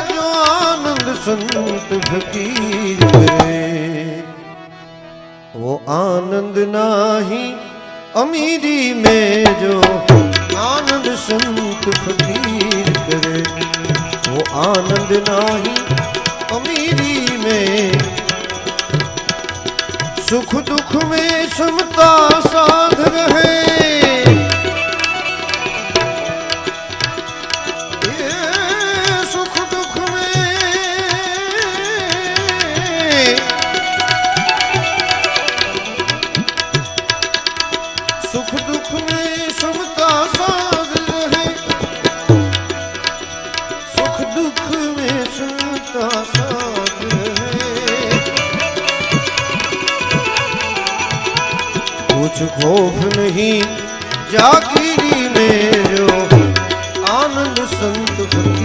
जो आनंद संत फकीर करे, वो आनंद नाही अमीरी में। जो आनंद संत फकीर करे, वो आनंद नाही अमीरी में। सुख दुख में समता साध रहे, सुख दुख में, सुख दुख में समता साध रहे, सुख दुख में समता साध रहे। कुछ खौफ नहीं जागी